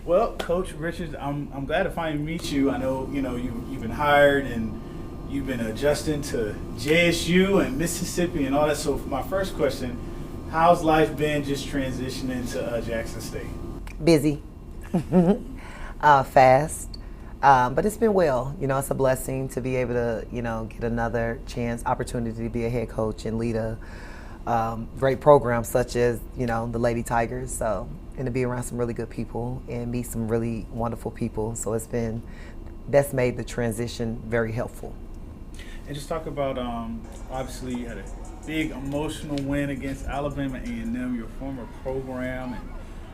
Well, Coach Richards, I'm glad to finally meet you. I know you've been hired and you've been adjusting to JSU and Mississippi and all that. So for my first question, how's life been just transitioning to Jackson State? Busy, fast, but it's been well. It's a blessing to be able to get another opportunity to be a head coach and lead a great program such as the Lady Tigers. So, and to be around some really good people and meet some really wonderful people. So that's made the transition very helpful. And just talk about obviously you had a big emotional win against Alabama A&M, your former program, and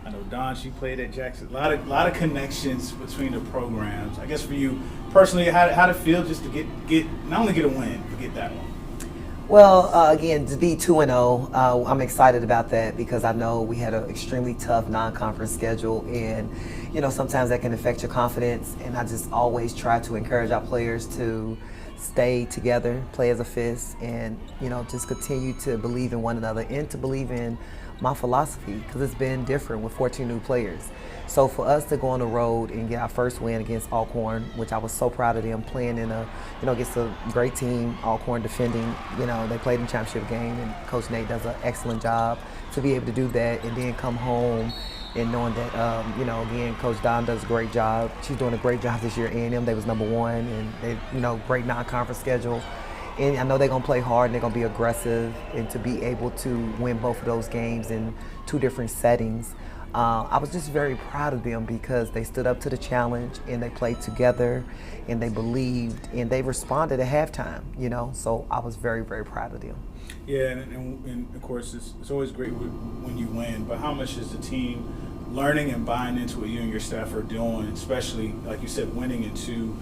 I know Dawn, she played at Jackson. A lot of connections between the programs. I guess for you personally, how did it feel just to get not only get a win, but get that one? Well, again, to be 2-0, I'm excited about that because I know we had an extremely tough non-conference schedule, and sometimes that can affect your confidence. And I just always try to encourage our players to stay together, play as a fist, and just continue to believe in one another and to believe in my philosophy, because it's been different with 14 new players. So for us to go on the road and get our first win against Alcorn, which I was so proud of them, playing in against a great team, Alcorn defending, they played in the championship game, and Coach Nate does an excellent job to be able to do that, and then come home and knowing that, again, Coach Don does a great job. She's doing a great job this year. A&M, they was #1, and they, great non-conference schedule. And I know they're going to play hard and they're going to be aggressive, and to be able to win both of those games in two different settings, I was just very proud of them because they stood up to the challenge and they played together and they believed and they responded at halftime, so I was very, very proud of them. Yeah, and of course it's always great when you win, but how much is the team learning and buying into what you and your staff are doing, especially, like you said, winning in two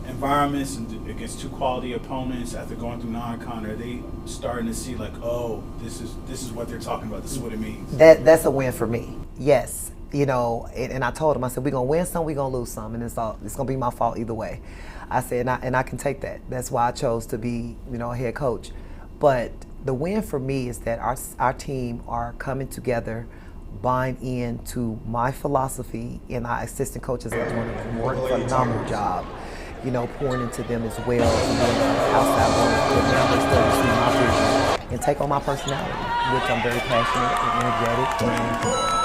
environments and against two quality opponents after going through non-con? Are they starting to see like, oh, this is what they're talking about, this is what it means? That's a win for me, yes. And I told them, I said, we're going to win some, we're going to lose some, and it's going to be my fault either way. I said, and I can take that. That's why I chose to be, a head coach. But the win for me is that our team are coming together, buying into my philosophy, and our assistant coaches are doing a phenomenal job, pouring into them as well, outside work, they still see my vision and take on my personality, which I'm very passionate and energetic,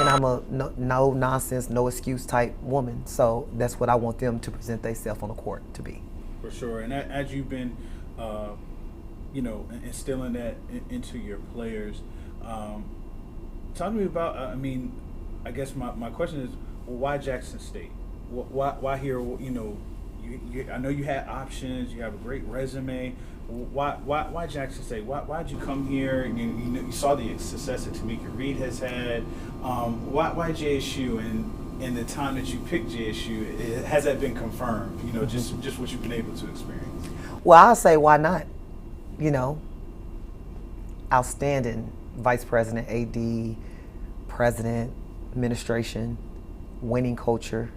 and I'm a no nonsense, no excuse type woman. So that's what I want them to present themselves on the court to be. For sure. And as you've been, instilling that into your players, talk to me about, I guess my question is, well, why Jackson State? Why here? I know you had options, you have a great resume. Why Jackson State? Why'd you come here? You saw the success that Tamika Reed has had. Why JSU? And in the time that you picked JSU, has that been confirmed? Just what you've been able to experience. Well, I'll say why not? Outstanding vice president, AD, president, administration, winning culture.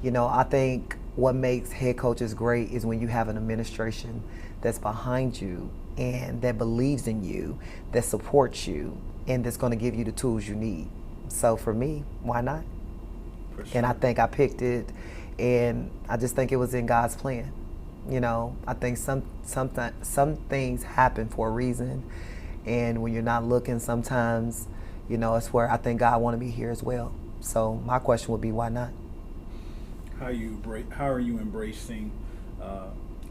I think what makes head coaches great is when you have an administration that's behind you and that believes in you, that supports you, and that's going to give you the tools you need. So for me, why not? For sure. And I think I picked it, and I just think it was in God's plan. I think some things happen for a reason, and when you're not looking, sometimes, it's where I think God wanted me here as well. So my question would be, why not? How are you embracing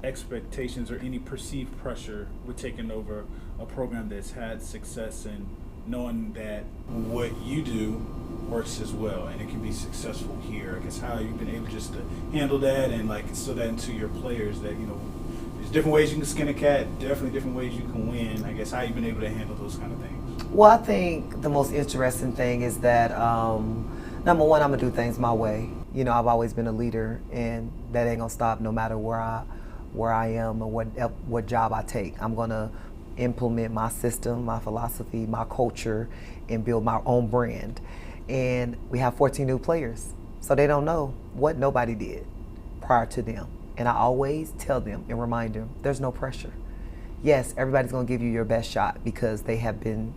expectations or any perceived pressure with taking over a program that's had success, and knowing that what you do works as well and it can be successful here? I guess how you've been able just to handle that and instill that into your players, that there's different ways you can skin a cat, definitely different ways you can win. I guess how you've been able to handle those kind of things. Well, I think the most interesting thing is that number one, I'm gonna do things my way. I've always been a leader, and that ain't gonna stop no matter where I am or what job I take. I'm gonna implement my system, my philosophy, my culture, and build my own brand. And we have 14 new players, so they don't know what nobody did prior to them. And I always tell them and remind them, there's no pressure. Yes, everybody's gonna give you your best shot because they have been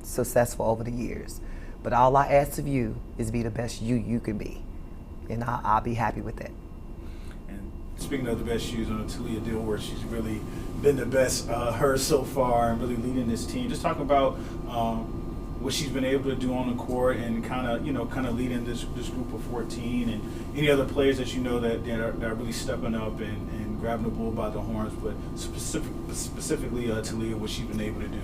successful over the years. But all I ask of you is be the best you can be. And I'll be happy with that. And speaking of the best shoes on the Talia deal, where she's really been the best her so far and really leading this team. Just talk about what she's been able to do on the court and kind of leading this group of 14 and any other players that you know that are really stepping up and grabbing the bull by the horns, but specifically Talia, what she's been able to do.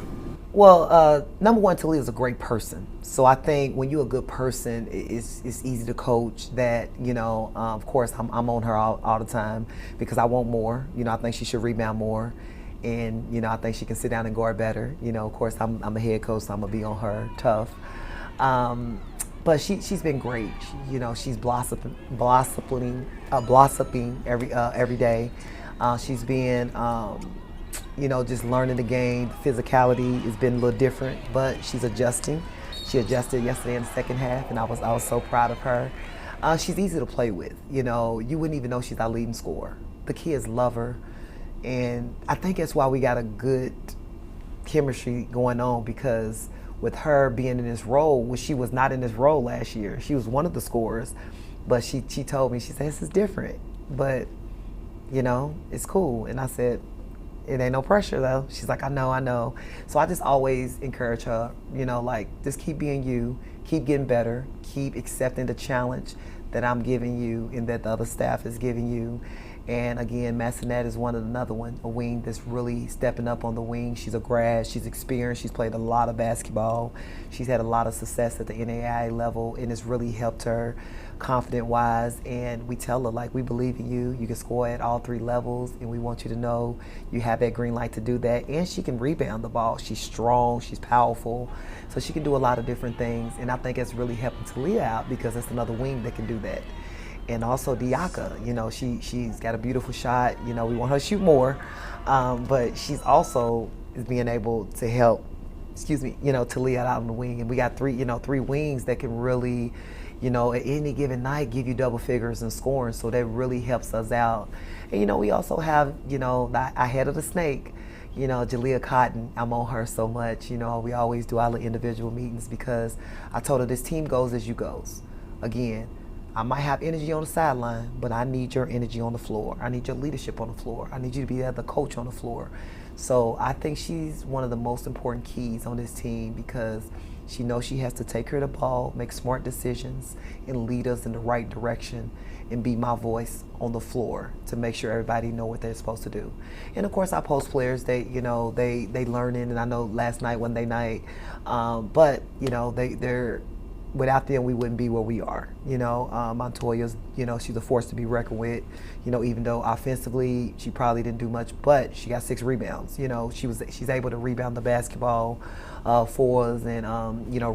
Well, number one, Talia is a great person. So I think when you're a good person, it's easy to coach that, of course, I'm on her all the time because I want more. I think she should rebound more. And, I think she can sit down and guard better. Of course, I'm a head coach, so I'm going to be on her tough. But she's been great. She's blossoming every day. She's been, just learning the game. Physicality has been a little different, but she's adjusting. She adjusted yesterday in the second half, and I was so proud of her. She's easy to play with. You wouldn't even know she's our leading scorer. The kids love her. And I think that's why we got a good chemistry going on, because with her being in this role, when she was not in this role last year, she was one of the scorers, but she told me, she said, this is different, but, it's cool. And I said, it ain't no pressure though. She's like, I know. So I just always encourage her, just keep being you, keep getting better, keep accepting the challenge that I'm giving you and that the other staff is giving you. And again, Massinette is another one, a wing that's really stepping up on the wing. She's a grad, she's experienced, she's played a lot of basketball. She's had a lot of success at the NAIA level, and it's really helped her confident-wise. And we tell her, we believe in you. You can score at all three levels, and we want you to know you have that green light to do that. And she can rebound the ball. She's strong, she's powerful, so she can do a lot of different things. And I think it's really helping Talia out because it's another wing that can do that. And also Diaka, she's got a beautiful shot. We want her to shoot more, but she's also is being able to help, Talia out on the wing. And we got three wings that can really, at any given night give you double figures in scoring. So that really helps us out. And we also have, our head of the snake, Jalea Cotton. I'm on her so much. We always do our individual meetings because I told her this team goes as you goes. Again, I might have energy on the sideline, but I need your energy on the floor. I need your leadership on the floor. I need you to be the coach on the floor. So I think she's one of the most important keys on this team because she knows she has to take care of the ball, make smart decisions, and lead us in the right direction and be my voice on the floor to make sure everybody know what they're supposed to do. And of course, our post players, they learning, and I know last night, Wednesday night, but they're without them, we wouldn't be where we are. Montoya's, she's a force to be reckoned with. Even though offensively she probably didn't do much, but she got 6 rebounds. She's able to rebound the basketball for us, and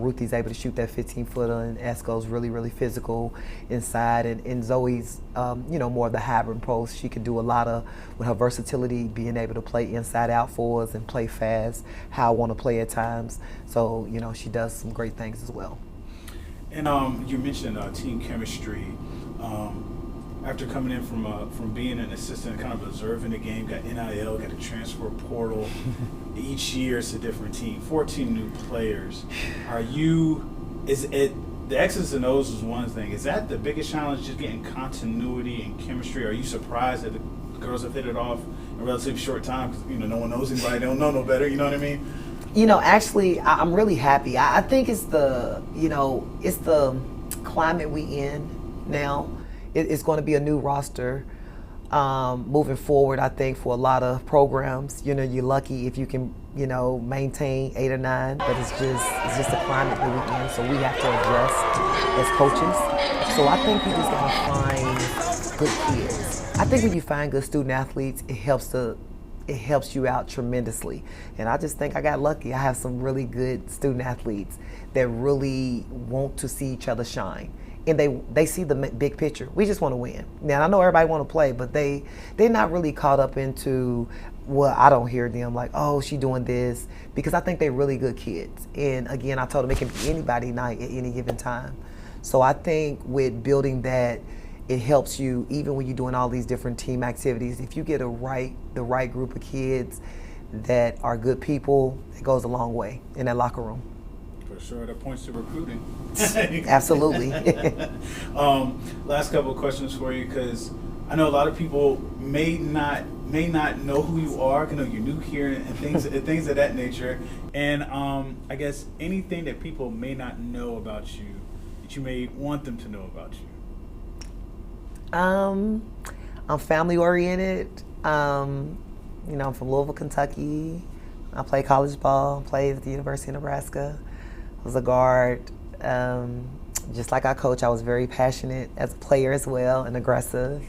Ruthie's able to shoot that 15-footer, and Esco's really, really physical inside, and Zoe's more of the hybrid post. She can do a lot of with her versatility, being able to play inside out for us and play fast, how I want to play at times. So she does some great things as well. And you mentioned team chemistry. After coming in from being an assistant, kind of observing the game, got NIL, got the transfer portal. Each year it's a different team. 14 new players. The X's and O's is one thing. Is that the biggest challenge, just getting continuity and chemistry? Are you surprised that the girls have hit it off in a relatively short time? Because no one knows anybody. They don't know no better. You know what I mean? Actually, I'm really happy. I think it's the climate we in now. It's going to be a new roster moving forward, I think, for a lot of programs. You're lucky if you can, maintain 8 or 9, but it's just the climate that we're in, so we have to adjust as coaches. So I think we just got to find good kids. I think when you find good student athletes, it helps you out tremendously. And I just think I got lucky. I have some really good student athletes that really want to see each other shine. And they see the big picture. We just want to win. Now, I know everybody want to play, but they're not really caught up into, I don't hear them like, oh, she doing this, because I think they're really good kids. And again, I told them it can be anybody night at any given time. So I think with building that, it helps you even when you're doing all these different team activities. If you get the right group of kids that are good people, it goes a long way in that locker room. For For sure, that points to recruiting. Absolutely. Last couple of questions for you, because I know a lot of people may not know who you are. You know, you're new here and things of that nature. And I guess anything that people may not know about you that you may want them to know about you. I'm family oriented. You know, I'm from Louisville, Kentucky. I played college ball, played at the University of Nebraska. I was a guard. Just like I coach, I was very passionate as a player as well and aggressive.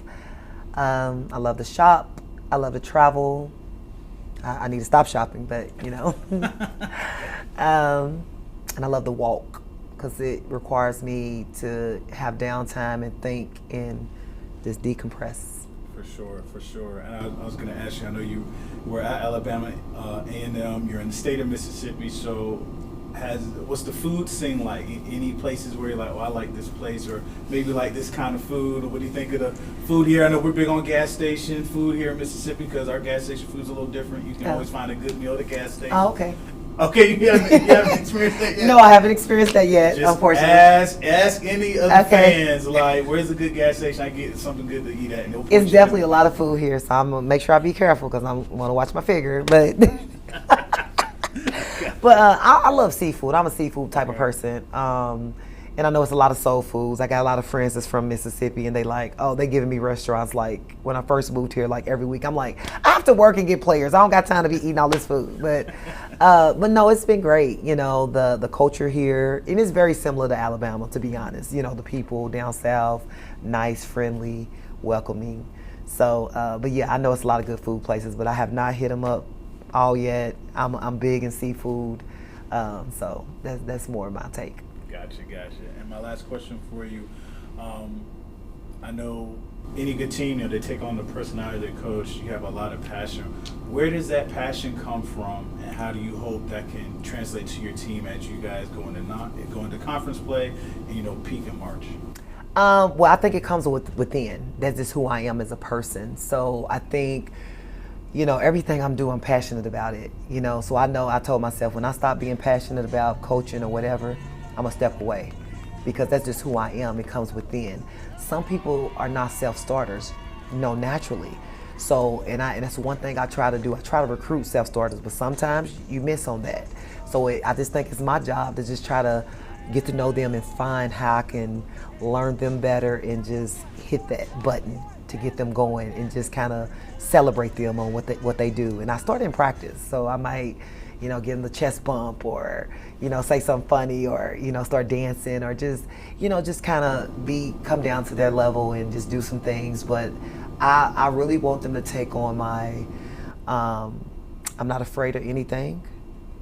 I love to shop. I love to travel. I need to stop shopping, but you know. And I love to walk because it requires me to have downtime and think and just decompress. For sure. And I was going to ask you, I know you were at Alabama A&M, you're in the state of Mississippi, so what's the food scene like? Any places where you're like, oh, I like this place, or maybe like this kind of food? Or what do you think of the food here? I know we're big on gas station food here in Mississippi because our gas station food's a little different. You can always find a good meal at a gas station. Oh, okay. Okay, you haven't experienced that yet? No, I haven't experienced that yet, Just unfortunately. Ask any of the fans, like, where's a good gas station I can get something good to eat at? And it's definitely a lot of food here, so I'm going to make sure I be careful because I want to watch my figure. But I love seafood. I'm a seafood type of person. And I know it's a lot of soul foods. I got a lot of friends that's from Mississippi, and they giving me restaurants like when I first moved here, like every week. I'm like, I have to work and get players. I don't got time to be eating all this food. But no, it's been great. You know, the culture here, and it's very similar to Alabama, to be honest. You know, the people down south, nice, friendly, welcoming. So, but yeah, I know it's a lot of good food places, but I have not hit them up all yet. I'm big in seafood, so that's more of my take. Gotcha. And my last question for you, I know any good team, they take on the personality of their coach. You have a lot of passion. Where does that passion come from, and how do you hope that can translate to your team as you guys go into conference play and peak in March? Well, I think it comes within. That's just who I am as a person. So I think, everything I'm doing, I'm passionate about it. So I told myself when I stop being passionate about coaching or whatever, I'm gonna step away because that's just who I am. It comes within. Some people are not self-starters, naturally. So, and that's one thing I try to do. I try to recruit self-starters, but sometimes you miss on that. So I just think it's my job to just try to get to know them and find how I can learn them better and just hit that button to get them going and just kind of celebrate them on what they do. And I start in practice, so I might give them the chest bump or, say something funny or, start dancing or just kind of come down to their level and just do some things. But I really want them to take on my, I'm not afraid of anything.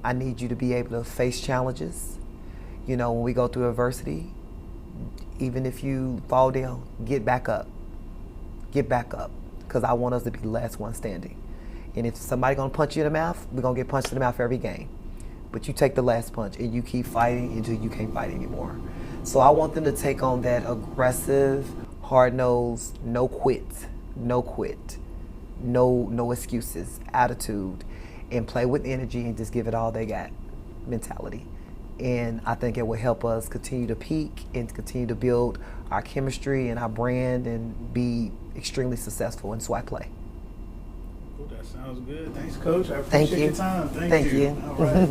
I need you to be able to face challenges. When we go through adversity, even if you fall down, get back up, because I want us to be the last one standing. And if somebody's gonna punch you in the mouth, we're gonna get punched in the mouth every game. But you take the last punch and you keep fighting until you can't fight anymore. So I want them to take on that aggressive, hard-nosed, no quit, no excuses attitude, and play with energy and just give it all they got mentality. And I think it will help us continue to peak and continue to build our chemistry and our brand and be extremely successful in SWAC play. That sounds good. Thanks, Coach. I appreciate your time. Thank you. All right.